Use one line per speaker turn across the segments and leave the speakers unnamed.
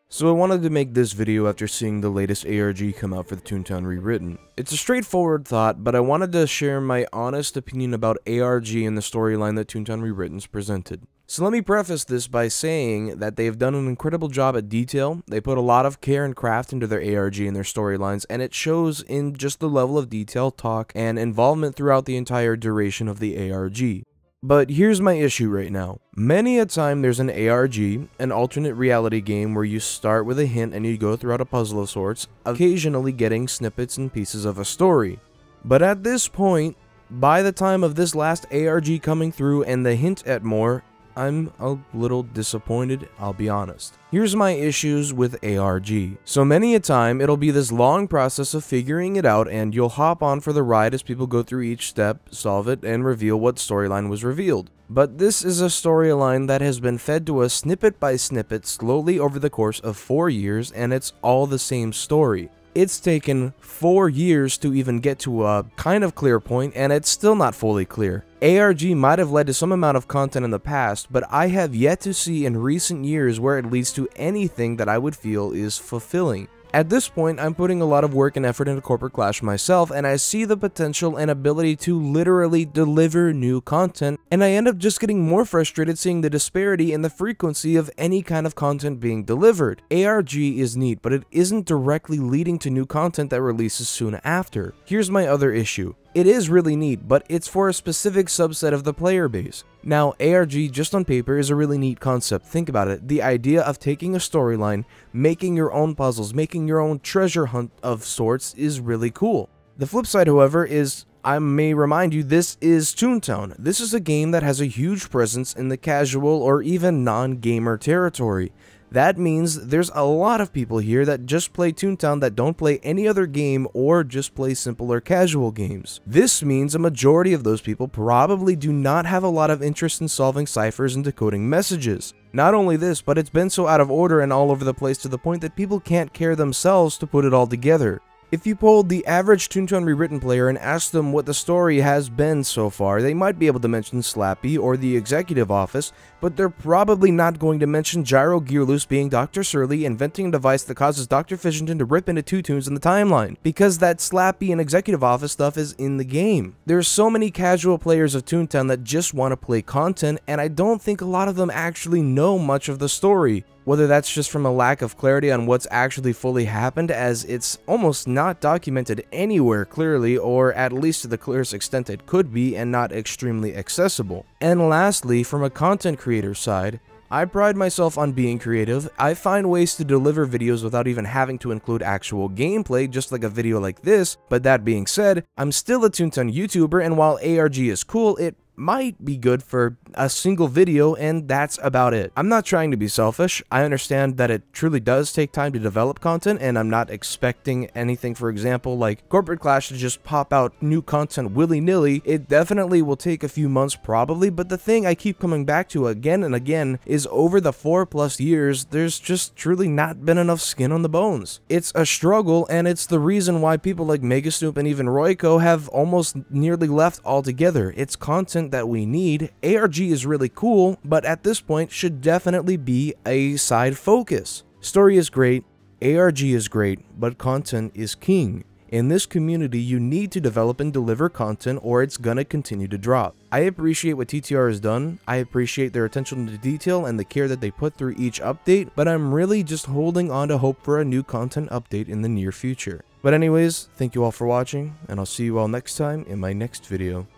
So I wanted to make this video after seeing the latest ARG come out for the Toontown Rewritten. It's a straightforward thought, but I wanted to share my honest opinion about ARG and the storyline that Toontown Rewritten's presented. So let me preface this by saying that they have done an incredible job at detail. They put a lot of care and craft into their ARG and their storylines, and it shows in just the level of detail, talk, and involvement throughout the entire duration of the ARG. But here's my issue right now. Many a time there's an ARG, an alternate reality game where you start with a hint and you go throughout a puzzle of sorts, occasionally getting snippets and pieces of a story. But at this point, by the time of this last ARG coming through and the hint at more, I'm a little disappointed, I'll be honest. Here's my issues with ARG. So many a time, it'll be this long process of figuring it out, and you'll hop on for the ride as people go through each step, solve it, and reveal what storyline was revealed. But this is a storyline that has been fed to us snippet by snippet slowly over the course of 4 years, and it's all the same story. It's taken 4 years to even get to a kind of clear point, and it's still not fully clear. ARG might have led to some amount of content in the past, but I have yet to see in recent years where it leads to anything that I would feel is fulfilling. At this point, I'm putting a lot of work and effort into Corporate Clash myself, and I see the potential and ability to literally deliver new content, and I end up just getting more frustrated seeing the disparity in the frequency of any kind of content being delivered. ARG is neat, but it isn't directly leading to new content that releases soon after. Here's my other issue. It is really neat, but it's for a specific subset of the player base. Now, ARG just on paper is a really neat concept. Think about it. The idea of taking a storyline, making your own puzzles, making your own treasure hunt of sorts is really cool. The flip side, however, is I may remind you, this is Toontown. This is a game that has a huge presence in the casual or even non-gamer territory. That means there's a lot of people here that just play Toontown that don't play any other game or just play simpler casual games. This means a majority of those people probably do not have a lot of interest in solving ciphers and decoding messages. Not only this, but it's been so out of order and all over the place to the point that people can't care themselves to put it all together. If you polled the average Toontown Rewritten player and asked them what the story has been so far, they might be able to mention Slappy or the Executive Office, but they're probably not going to mention Gyro Gearloose being Dr. Surly inventing a device that causes Dr. Fishington to rip into two tunes in the timeline, because that Slappy and Executive Office stuff is in the game. There's so many casual players of Toontown that just want to play content, and I don't think a lot of them actually know much of the story. Whether that's just from a lack of clarity on what's actually fully happened, as it's almost not documented anywhere clearly, or at least to the clearest extent it could be and not extremely accessible. And lastly, from a content creator side, I pride myself on being creative. I find ways to deliver videos without even having to include actual gameplay, just like a video like this. But that being said, I'm still a Toontown YouTuber, and while ARG is cool, it might be good for a single video, and that's about it. I'm not trying to be selfish. I understand that it truly does take time to develop content, and I'm not expecting anything, for example, like Corporate Clash to just pop out new content willy-nilly. It definitely will take a few months probably, but the thing I keep coming back to again and again is over the 4+ years, there's just truly not been enough skin on the bones. It's a struggle, and it's the reason why people like Megasnoop and even Royco have almost nearly left altogether. It's content that we need. ARG is really cool, but at this point should definitely be a side focus. Story is great, ARG is great, but content is king. In this community, you need to develop and deliver content or it's gonna continue to drop. I appreciate what TTR has done, I appreciate their attention to detail and the care that they put through each update, but I'm really just holding on to hope for a new content update in the near future. But anyways, thank you all for watching, and I'll see you all next time in my next video.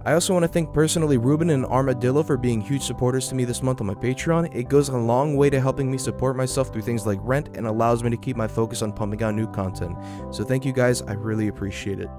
I also want to thank personally Ruben and Armadillo for being huge supporters to me this month on my Patreon. It goes a long way to helping me support myself through things like rent and allows me to keep my focus on pumping out new content. So thank you guys, I really appreciate it.